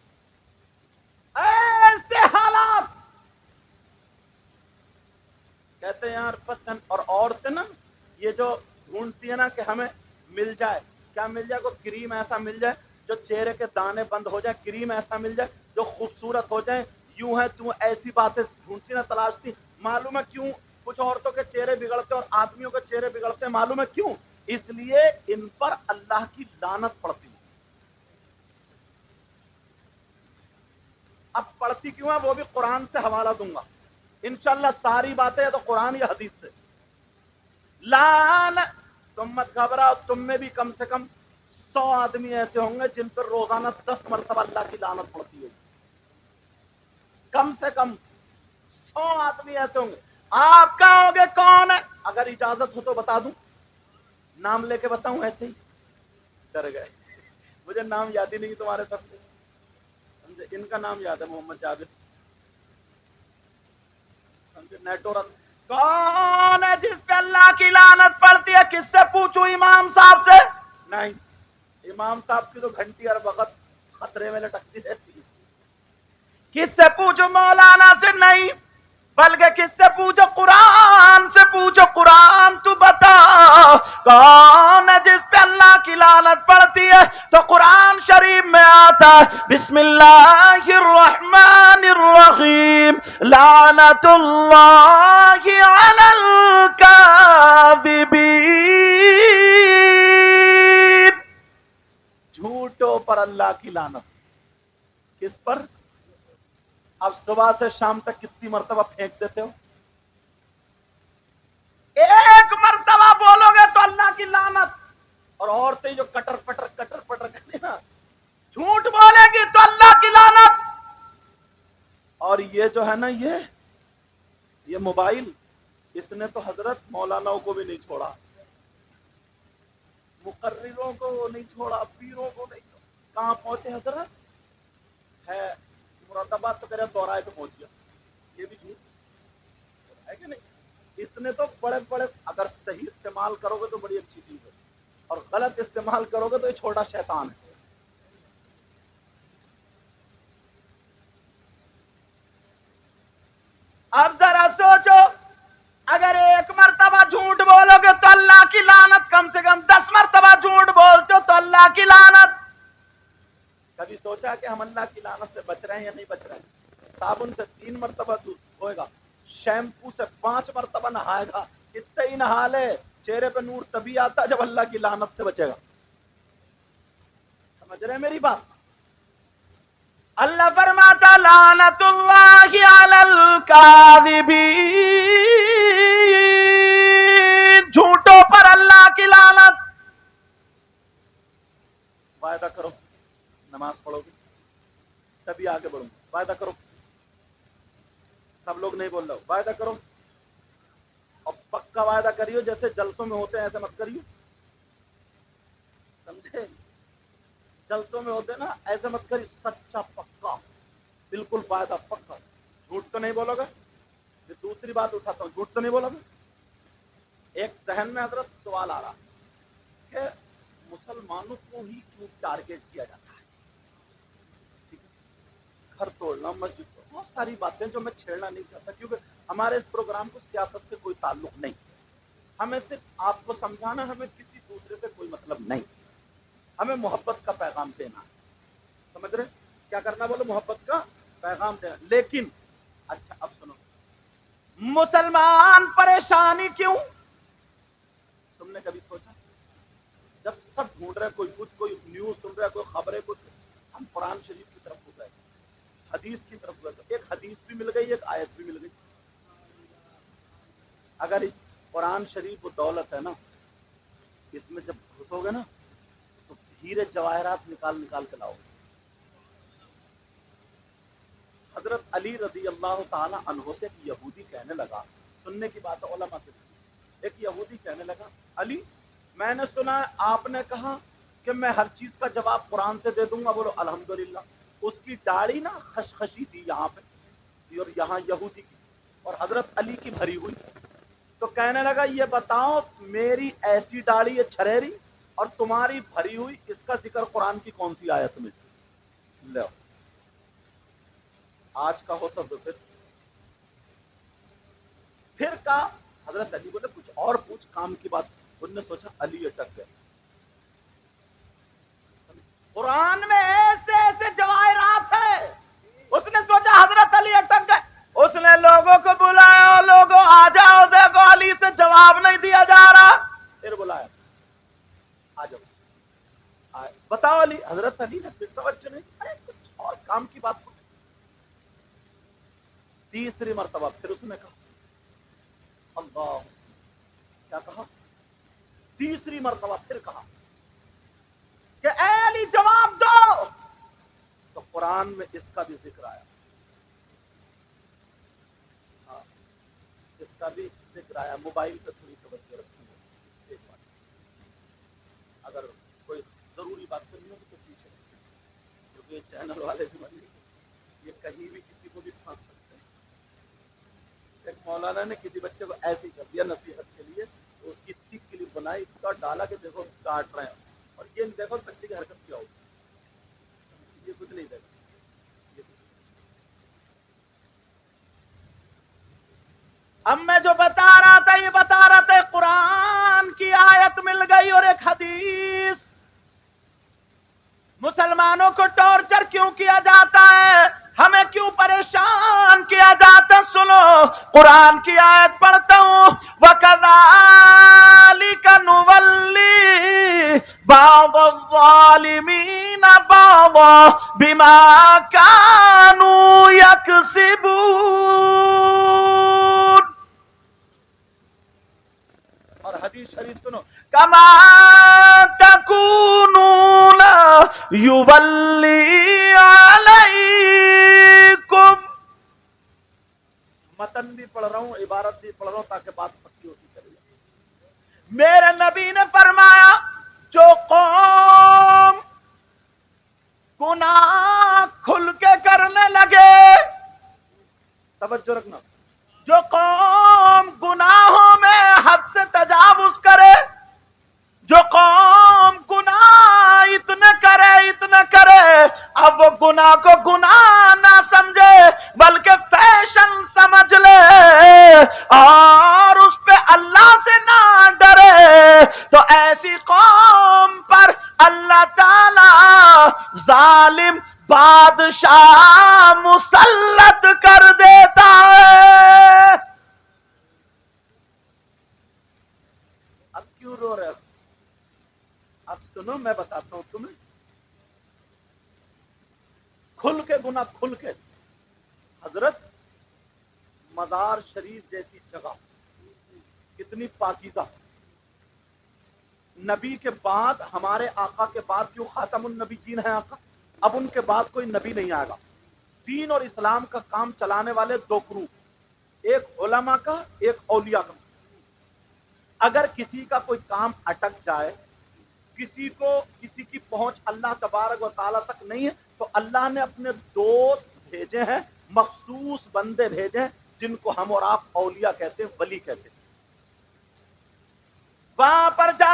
ایسے حالات. کہتے ہیں یار پتن. اور عورتیں نا یہ جو ڈھونڈتی ہے نا کہ ہمیں مل جائے، کیا مل جائے؟ کوئی کریم ایسا مل جائے جو چہرے کے دانے بند ہو جائے، کریم ایسا مل جائے جو خوبصورت ہو جائے. یوں ہے تو ایسی باتیں ڈھونڈتی نہ تلاشتی. معلوم ہے کیوں کچھ عورتوں کے چہرے بگڑتے اور آدمیوں کے چہرے بگڑتے؟ معلوم ہے کیوں؟ اس لیے ان پر اللہ کی لعنت پڑتی ہے. اب پڑھتی کیوں ہے وہ بھی قرآن سے حوالہ دوں گا انشاءاللہ. ساری باتیں یا تو قرآن یا حدیث سے. لعنت. تم مت گھبراؤ، تم میں بھی کم سے کم 100 آدمی ایسے ہوں گے جن پر روزانہ 10 مرتبہ اللہ کی لعنت پڑتی ہے. کم سے کم 100 آدمی ایسے ہوں گے. آپ کہو گے کون ہے؟ اگر اجازت ہو تو بتا دوں، نام لے کے بتاؤں؟ ایسے ہی ڈر گئے. مجھے نام یاد ہی نہیں تمہارے سب سے. ان کا نام یاد ہے، محمد جابر. نیٹورک. کون ہے جس پہ اللہ کی لعنت پڑتی ہے؟ کس سے پوچھوں؟ امام صاحب سے؟ نہیں، امام صاحب کی تو گھنٹی ہر وقت خطرے میں لٹکتی رہتی ہے. کس سے پوچھو؟ مولانا سے نہیں، بلکہ کس سے پوچھو؟ قرآن سے پوچھو. قرآن تو بتا کون ہے جس پہ اللہ کی لعنت پڑتی ہے؟ تو قرآن شریف میں آتا ہے بسم اللہ الرحمن الرحیم لعنت اللہ علی الکاذبین. جھوٹوں پر اللہ کی لعنت. کس پر؟ اب صبح سے شام تک کتنی مرتبہ پھینک دیتے ہو؟ ایک مرتبہ بولو گے تو اللہ کی لعنت. اور عورتیں جو کٹر پٹر کرتی نا، جھوٹ بولے گی تو اللہ کی لعنت. اور یہ جو ہے نا یہ موبائل، اس نے تو حضرت مولاناؤں کو بھی نہیں چھوڑا، مقرروں کو نہیں چھوڑا، پیروں کو نہیں چھوڑا. کہاں پہنچے حضرت؟ ہے مراد آباد تو کرے دورائے پہ پہنچ گیا. یہ بھی جھوٹ ہے کہ نہیں؟ اس نے تو بڑے بڑے، اگر صحیح استعمال کرو گے تو بڑی اچھی چیز ہے، اور غلط استعمال کرو گے تو یہ چھوٹا شیطان ہے. اب ذرا سوچو، اگر ایک مرتبہ جھوٹ بولو گے تو اللہ کی لعنت، کم سے کم 10 مرتبہ جھوٹ بولتے ہو تو اللہ کی لعنت. کبھی سوچا کہ ہم اللہ کی لعنت سے بچ رہے ہیں یا نہیں بچ رہے ہیں؟ صابن سے 3 مرتبہ دھوئے گا، شیمپو سے 5 مرتبہ نہائے گا، اتنے ہی نہا لے، چہرے پہ نور تبھی آتا جب اللہ کی لعنت سے بچے گا. سمجھ رہے ہیں میری بات؟ اللہ فرماتا لعنت اللہ علی الکاذبین. جھوٹوں پر اللہ کی لعنت. وعدہ کرو نماز پڑھو گے تبھی آگے بڑھوں گا. وعدہ کرو. سب لوگ نہیں بول رہا ہو. وعدہ کرو اور پکا وعدہ کریو، جیسے جلسوں میں ہوتے ہیں ایسے مت کریو، سمجھے؟ جلسوں میں ہوتے نا ایسے مت کریو، سچا پکا بالکل وعدہ پکا. جھوٹ تو نہیں بولو گے. پھر دوسری بات اٹھاتا ہوں، جھوٹ تو نہیں بولو گے. ایک ذہن میں حضرت سوال آ رہا کہ مسلمانوں کو ہی کیوں ٹارگیٹ کیا جاتا ہے؟ ٹھیک ہے، گھر توڑنا، مسجد توڑنا، بہت ساری باتیں جو میں چھیڑنا نہیں چاہتا، کیونکہ ہمارے اس پروگرام کو سیاست سے کوئی تعلق نہیں، ہمیں صرف آپ کو سمجھانا، ہمیں کسی دوسرے سے کوئی مطلب نہیں، ہمیں محبت کا پیغام دینا ہے، سمجھ رہے؟ کیا کرنا بولو؟ محبت کا پیغام دینا۔ لیکن اچھا اب سنو، مسلمان پریشانی کیوں؟ تم نے کبھی سوچا؟ جب سب ڈھونڈ رہے، کوئی کچھ، کوئی نیوز سن رہا ہے، کوئی خبریں کچھ، ہم قرآن شریف کی طرف ہو گئے، حدیث کی طرف ہو گئے، ایک حدیث بھی مل گئی، ایک آیت بھی مل گئی۔ اگر قرآن شریف وہ دولت ہے نا، اس میں جب گھسو گے نا تو ہیرے جواہرات نکال نکال کے لاؤ گے۔ حضرت علی رضی اللہ تعالی عنہ سے ایک یہودی کہنے لگا، سننے کی بات ہے علماء سے، ایک یہودی کہنے لگا، علی میں نے سنا ہے آپ نے کہا کہ میں ہر چیز کا جواب قرآن سے دے دوں گا، بولو الحمدللہ۔ اس کی داڑھی نا خشخشی تھی یہاں پہ، اور یہاں یہودی کی، اور حضرت علی کی بھری ہوئی، تو کہنے لگا یہ بتاؤ میری ایسی داڑھی ہے چھریری اور تمہاری بھری ہوئی، اس کا ذکر قرآن کی کون سی آیت میں؟ لو آج کا ہو تو پھر کہا، حضرت علی بولے کچھ اور پوچھ، کام کی بات۔ انہوں نے سوچا علی اٹک گئے، قرآن میں ایسے ایسے جواہرات ہیں، اس نے سوچا حضرت علی اٹک گئے، اس نے لوگوں کو بلایا، لوگوں آ جاؤ، دیکھو علی سے جواب نہیں دیا جا رہا، پھر بلایا، آ جاؤ، بتاؤ علی۔ حضرت علی نے پھر توجہ نہیں، ارے کچھ اور کام کی بات کو۔ تیسری مرتبہ پھر اس نے کہا، اللہ، کیا کہا؟ تیسری مرتبہ پھر کہا کہ اے علی جواب دو، تو قرآن میں اس کا بھی ذکر آیا، ہاں اس کا بھی ذکر آیا۔ موبائل پہ تھوڑی توجہ رکھیں گے، ایک بات، اگر کوئی ضروری بات کرنی ہوگی تو پیچھے رکھیں، کیونکہ یہ چینل والے جو بنے یہ کہیں بھی کسی کو بھی پھانس سکتے ہیں۔ ایک مولانا نے کسی بچے کو ایسے ہی کر دیا نصیحت کے لیے، تو اس کی ٹک کلپ بنائی، اس کا ڈالا کہ دیکھو کاٹ رہے ہیں، اور یہ دیکھو بچے کی حرکت کیا ہوگی، یہ کچھ نہیں دیکھا۔ اب میں جو بتا رہا تھا، یہ بتا رہا تھا قرآن کی آیت مل گئی اور ایک حدیث۔ مسلمانوں کو ٹارچر کیوں کیا جاتا ہے، ہمیں کیوں پریشان کیا جاتا ہے؟ سنو قرآن کی آیت پڑھتا ہوں، وَكَذَلِكَ نُوَلِّي بَعْضَ الظَّالِمِينَ بَعْضًا بِمَا كَانُوا يَكْسِبُونَ۔ اور حدیث شریف سنو، کما تکونون یولی علیکم۔ متن بھی پڑھ رہا ہوں، عبارت بھی پڑھ رہا ہوں تاکہ بات پکی ہوتی چلی جائے۔ میرے نبی نے فرمایا، جو قوم گناہ کھل کے کرنے لگے، توجہ رکھنا، جو قوم گناہوں میں حد سے تجاوز کرے، جو قوم گناہ اتنا کرے، اب وہ گناہ کو گناہ نہ سمجھے بلکہ فیشن سمجھ لے اور اس پہ اللہ سے نہ ڈرے، تو ایسی قوم پر اللہ تعالی ظالم بادشاہ مسلط کر دیتا ہے۔ اب کیوں رو رہے ہو؟ اب سنو میں بتاتا ہوں تمہیں، کھل کے گناہ کھل کے۔ حضرت مزار شریف جیسی جگہ کتنی پاکیزہ، نبی کے بعد، ہمارے آقا کے بعد کیوں خاتم النبیین ہیں آقا، اب ان کے بعد کوئی نبی نہیں آئے گا۔ دین اور اسلام کا کام چلانے والے دو گروپ، ایک علماء کا، ایک اولیاء کا۔ اگر کسی کا کوئی کام اٹک جائے، کسی کی پہنچ اللہ تبارک و تعالیٰ تک نہیں ہے، تو اللہ نے اپنے دوست بھیجے ہیں، مخصوص بندے بھیجے ہیں، جن کو ہم اور آپ اولیاء کہتے ہیں، ولی کہتے ہیں۔ وہاں پر جا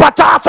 50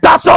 10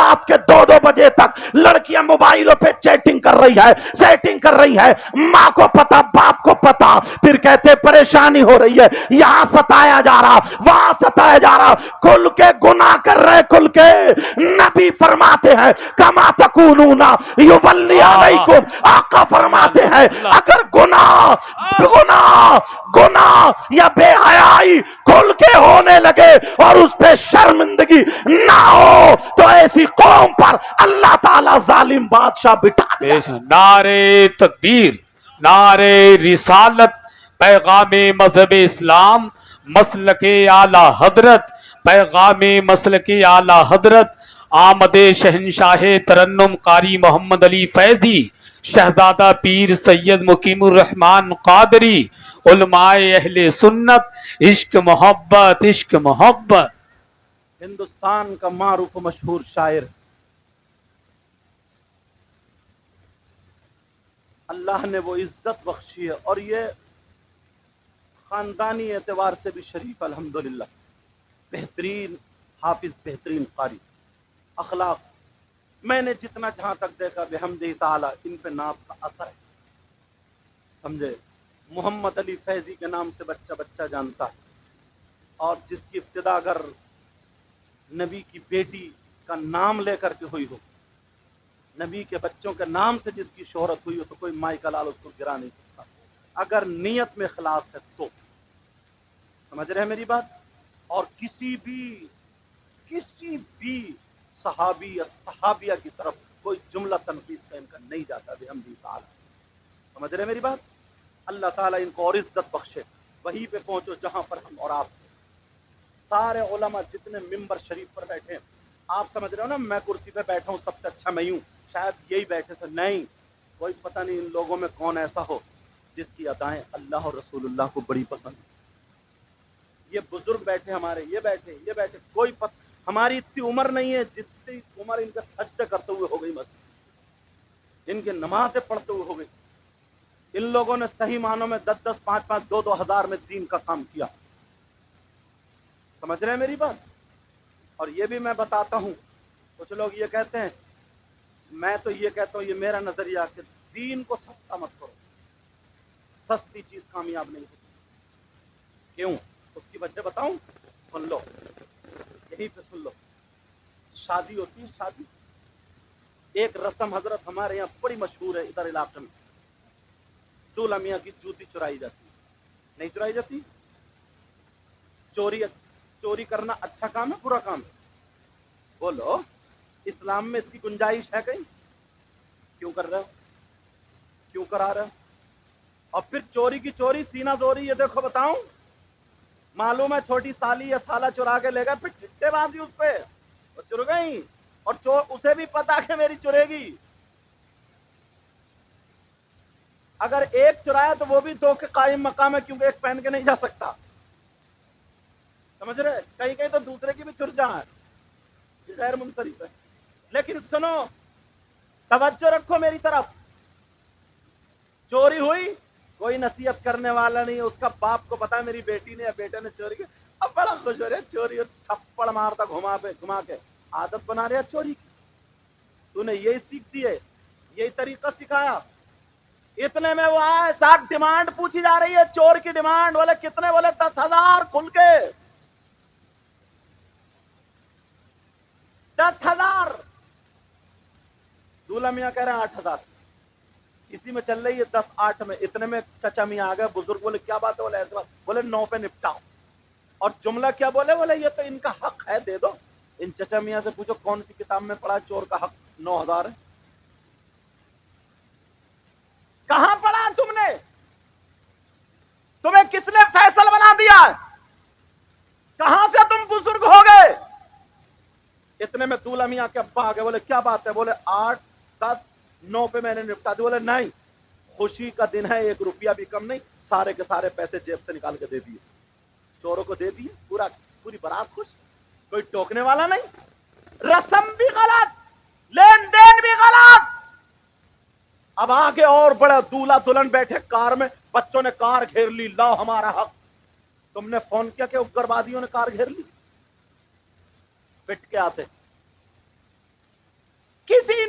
رات کے 2-2 بجے تک لڑکیاں موبائلوں پہ چیٹنگ کر رہی ہے، سیٹنگ کر رہی ہے، ماں کو پتا، باپ کو پتا، پھر کہتے پریشانی ہو رہی ہے، یہاں ستایا جا رہا، وہاں ستایا جا رہا، کھل کے گناہ کر رہے، کھل کے۔ نبی فرماتے ہیں کما تکونون یولی علیکم، آقا فرماتے ہیں اگر گناہ گناہ گناہ یا بے حیائی کھل کے ہونے لگے اور اس پہ شرمندگی نہ ہو تو ایسی قوم پر اللہ تعالی ظالم بادشاہ بٹھا دیا۔ نعرے تکبیر، نعرے رسالت، پیغام مذہب اسلام، مسلک اعلی حضرت، پیغام مسلک اعلی حضرت، آمد شہنشاہ ترنم قاری محمد علی فیضی، شہزادہ پیر سید مقیم الرحمن قادری، علماء اہل سنت، عشق محبت، عشق محبت۔ ہندوستان کا معروف و مشہور شاعر، اللہ نے وہ عزت بخشی ہے اور یہ خاندانی اعتبار سے بھی شریف، الحمدللہ، بہترین حافظ، بہترین قاری، اخلاق، میں نے جتنا جہاں تک دیکھا بحمدہ تعالی ان پہ ناپ کا اثر ہے، سمجھے؟ محمد علی فیضی کے نام سے بچہ بچہ جانتا ہے، اور جس کی ابتدا اگر نبی کی بیٹی کا نام لے کر کے ہوئی ہو، نبی کے بچوں کے نام سے جس کی شہرت ہوئی ہو، تو کوئی مائی کا لال اس کو گرا نہیں سکتا، اگر نیت میں اخلاص ہے تو۔ سمجھ رہے ہیں میری بات؟ اور کسی بھی صحابی یا صحابیہ کی طرف کوئی جملہ تنقید کا ان کا نہیں جاتا بحمدہ تعالی۔ سمجھ رہے ہیں میری بات؟ اللہ تعالیٰ ان کو اور عزت بخشے، وہیں پہ پہنچو جہاں پر ہم اور آپ سارے علماء جتنے ممبر شریف پر بیٹھے ہیں، آپ سمجھ رہے ہو نا میں کرسی پہ بیٹھا ہوں سب سے اچھا میں ہوں، شاید یہی بیٹھے سے نہیں، کوئی پتہ نہیں ان لوگوں میں کون ایسا ہو جس کی ادائیں اللہ اور رسول اللہ کو بڑی پسند ہیں۔ یہ بزرگ بیٹھے ہمارے، یہ بیٹھے، کوئی ہماری اتنی عمر نہیں ہے جتنی عمر ان کے سجدے کرتے ہوئے ہو گئی، مسجد ان کے نمازیں پڑھتے ہوئے ہو گئی۔ ان لوگوں نے صحیح معنوں میں 10-10 5-5 2-2 ہزار میں دین کا کام کیا۔ سمجھ رہے ہیں میری بات؟ اور یہ بھی میں بتاتا ہوں، کچھ لوگ یہ کہتے ہیں، میں تو یہ کہتا ہوں، یہ میرا نظریہ کہ دین کو سستا مت کرو، سستی چیز کامیاب نہیں ہوتی۔ کیوں؟ اس کی وجہ بتاؤں؟ سن لو، یہیں پہ سن لو۔ شادی ہوتی ہے، شادی، ایک رسم حضرت ہمارے یہاں بڑی مشہور ہے ادھر علاقے میں، دولہا میاں کی جوتی چرائی جاتی ہے، نہیں چرائی جاتی؟ چوری کرنا اچھا کام ہے، برا کام ہے؟ بولو، اسلام میں اس کی گنجائش ہے کہیں؟ کیوں کر رہے ہو؟ کیوں کرا رہے ہو؟ اور پھر چوری کی چوری، سینہ زوری، یہ دیکھو بتاؤں، معلوم ہے چھوٹی سالی یا سالہ چرا کے لے گا، پھر ٹھٹے بازی اس پہ، وہ چر گئی، اور اسے بھی پتا کہ میری چرے گی۔ اگر ایک چرایا تو وہ بھی 2 کے قائم مقام ہے، کیونکہ ایک پہن کے نہیں جا سکتا۔ سمجھ رہے؟ کہیں تو دوسرے کی بھی چر جائے، غیر منصرف ہے۔ لیکن سنو، توجہ رکھو میری طرف، چوری ہوئی، کوئی نصیحت کرنے والا نہیں، اس کا باپ کو پتا ہے میری بیٹی نے یا بیٹے نے چوری کی، اب بڑا خوش ہو رہے، چوری تھپڑ مارتا گھما کے، عادت بنا رہے چوری کی۔ تو نے یہی سیکھ دی ہے، یہی طریقہ سکھایا۔ اتنے میں وہ آئے، 60 ڈیمانڈ پوچھی جا رہی ہے، چور کی ڈیمانڈ، بولے کتنے؟ بولے 10,000 کھل کے 10,000۔ دولہا میاں کہہ رہے ہیں 8,000، اسی میں چل رہی ہے 10-8 میں۔ اتنے میں چچا میاں آ گئے، بزرگ، بولے کیا بات ہے؟ بولے ایسے بات، بولے 9 پہ نپٹاؤ۔ اور جملہ کیا بولے؟ بولے یہ تو ان کا حق ہے، دے دو۔ ان چچا میاں سے پوچھو کون سی کتاب میں پڑھا چور کا حق 9,000 ہے؟ کہاں پڑھا تم نے؟ تمہیں کس نے فیصل بنا دیا ہے؟ کہاں سے تم بزرگ ہو گئے؟ اتنے میں دولہا میاں کے ابا آ گئے، بولے کیا بات ہے؟ بولے 8 10 9 پہ میں نے نپٹا دی۔ بولے نہیں، خوشی کا دن ہے، 1 روپیہ بھی کم نہیں، سارے کے سارے پیسے جیب سے نکال کے دے دیے، چوروں کو دے دیے، پوری بارات خوش، کوئی ٹوکنے والا نہیں۔ رسم بھی غلط، لین دین بھی غلط۔ اب آگے اور بڑا، دولہا دلہن بیٹھے کار میں، بچوں نے کار گھیر لی، لاؤ ہمارا حق۔ تم نے فون کیا کہ اگروادیوں نے کار گھیر لی؟ پٹ کے آتے،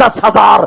10,000।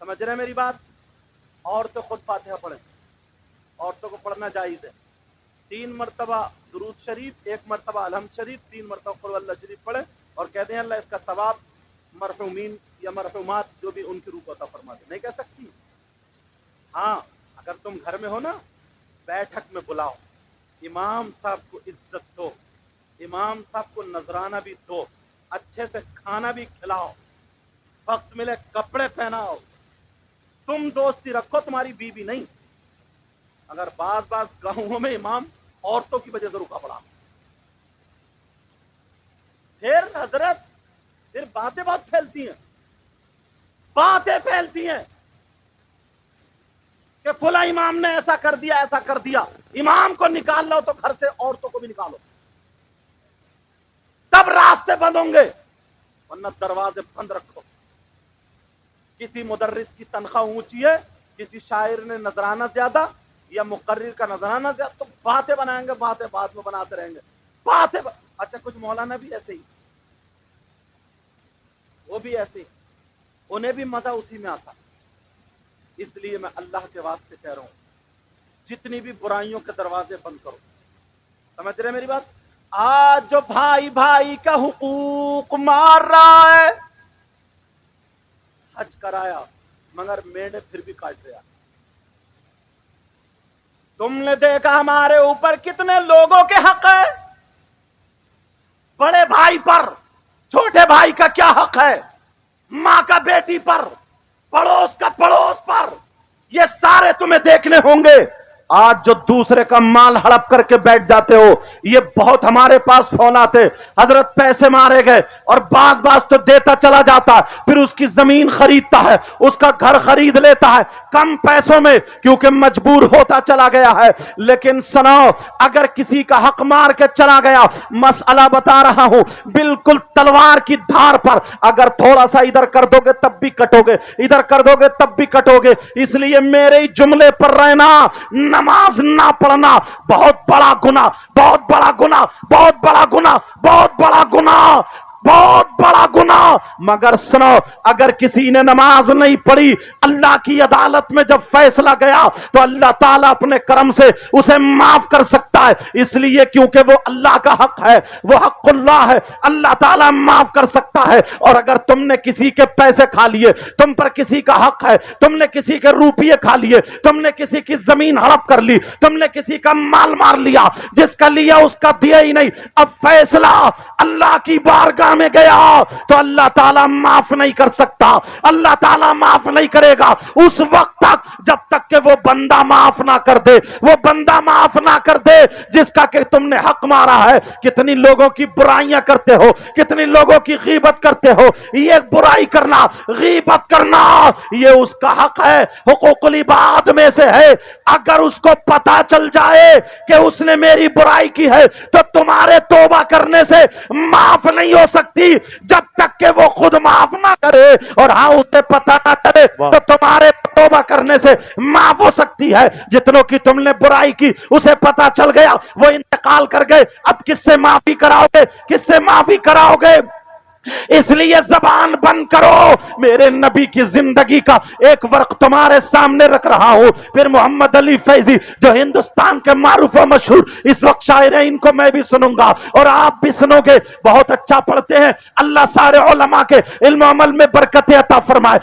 سمجھ رہے ہیں میری بات؟ عورتیں خود فاتحہ پڑھیں، عورتوں کو پڑھنا جائز ہے. 3 مرتبہ درود شریف، 1 مرتبہ الحمد شریف، 3 مرتبہ قل اللہ شریف پڑھیں اور کہتے ہیں اللہ اس کا ثواب مرحومین یا مرحومات جو بھی ان کی روح کو عطا فرما دے. نہیں کہہ سکتی؟ ہاں اگر تم گھر میں ہو نا، بیٹھک میں بلاؤ، امام صاحب کو عزت دو، امام صاحب کو نذرانہ بھی دو، اچھے سے کھانا بھی کھلاؤ، وقت ملے کپڑے پہناؤ. تم دوستی رکھو، تمہاری بیوی نہیں. اگر بعض گاؤں میں امام عورتوں کی وجہ سے رکا پڑا، پھر حضرت پھر باتیں بہت پھیلتی ہیں، باتیں پھیلتی ہیں کہ فلاں امام نے ایسا کر دیا، ایسا کر دیا. امام کو نکال لو تو گھر سے عورتوں کو بھی نکالو، تب راستے بند ہوں گے، ورنہ دروازے بند رکھو. کسی مدرس کی تنخواہ اونچی ہے، کسی شاعر نے نذرانہ زیادہ یا مقرر کا نذرانہ زیادہ، تو باتیں بنائیں گے، باتیں بعد میں بناتے رہیں گے. اچھا کچھ مولانا بھی ایسے ہی، وہ بھی ایسے ہی، انہیں بھی مزہ اسی میں آتا. اس لیے میں اللہ کے واسطے کہہ رہا ہوں، جتنی بھی برائیوں کے دروازے بند کرو. سمجھ رہے میری بات؟ آج جو بھائی بھائی کا حقوق مار رہا ہے، حج کرایا مگر میڑے پھر بھی کاٹ رہا. تم نے دیکھا ہمارے اوپر کتنے لوگوں کے حق ہے. بڑے بھائی پر چھوٹے بھائی کا کیا حق ہے، ماں کا بیٹی پر، پڑوس کا پڑوس پر، یہ سارے تمہیں دیکھنے ہوں گے. آج جو دوسرے کا مال ہڑپ کر کے بیٹھ جاتے ہو، یہ بہت ہمارے پاس فون آتے، حضرت پیسے مارے گئے، اور بعض تو دیتا چلا جاتا ہے، پھر اس کی زمین خریدتا ہے، اس کا گھر خرید لیتا ہے کم پیسوں میں، کیونکہ مجبور ہوتا چلا گیا ہے. لیکن سنو، اگر کسی کا حق مار کے چلا گیا، مسئلہ بتا رہا ہوں، بالکل تلوار کی دھار پر، اگر تھوڑا سا ادھر کر دو گے تب بھی کٹو گے، ادھر کر دو گے تب بھی کٹو گے. اس لیے میرے جملے پر رہنا، نماز نہ پڑھنا بہت بڑا گناہ، بہت بڑا گناہ، بہت بڑا گناہ، بہت بڑا گناہ، بہت بڑا گناہ. مگر سنو، اگر کسی نے نماز نہیں پڑھی، اللہ کی عدالت میں جب فیصلہ گیا تو اللہ تعالیٰ اپنے کرم سے اسے معاف کر سکتا ہے. اس لیے کیونکہ وہ اللہ کا حق ہے، وہ حق اللہ ہے، اللہ تعالیٰ معاف کر سکتا ہے. اور اگر تم نے کسی کے پیسے کھا لیے، تم پر کسی کا حق ہے، تم نے کسی کے روپیے کھا لیے، تم نے کسی کی زمین ہڑپ کر لی، تم نے کسی کا مال مار لیا، جس کا لیا اس کا دیا ہی نہیں، اب فیصلہ اللہ کی بارگاہ میں گیا تو اللہ تعالیٰ معاف نہیں کر سکتا. اللہ تعالیٰ معاف نہیں کرے گا اس وقت تک جب تک کہ وہ بندہ معاف نہ کر دے، وہ بندہ معاف نہ کر دے جس کا کہ تم نے حق مارا ہے. کتنی لوگوں کی برائیاں کرتے ہو، کتنی لوگوں کی غیبت کرتے ہو. یہ برائی کرنا، غیبت کرنا، یہ اس کا حق ہے، حقوق العباد میں سے ہے. اگر اس کو پتا چل جائے کہ اس نے میری برائی کی ہے تو تمہارے توبہ کرنے سے معاف نہیں ہو سکتی جب تک کہ وہ خود معاف نہ کرے. اور ہاں اسے پتا نہ چلے تو تمہارے توبہ کرنے سے معاف ہو سکتی ہے. جتنوں کی تم نے برائی کی اسے پتا چل گیا، وہ انتقال کر گئے، اب کس سے معافی کراؤ گے، کس سے معافی کراؤ گے؟ اس لیے زبان بند کرو. میرے نبی کی زندگی کا ایک ورق تمہارے سامنے رکھ رہا ہوں. پھر محمد علی فیضی جو ہندوستان کے معروف و مشہور اس وقت شاعر ہیں، ان کو میں بھی سنوں گا اور آپ بھی سنو گے. بہت اچھا پڑھتے ہیں. اللہ سارے علماء کے علم و عمل میں برکت عطا فرمائے.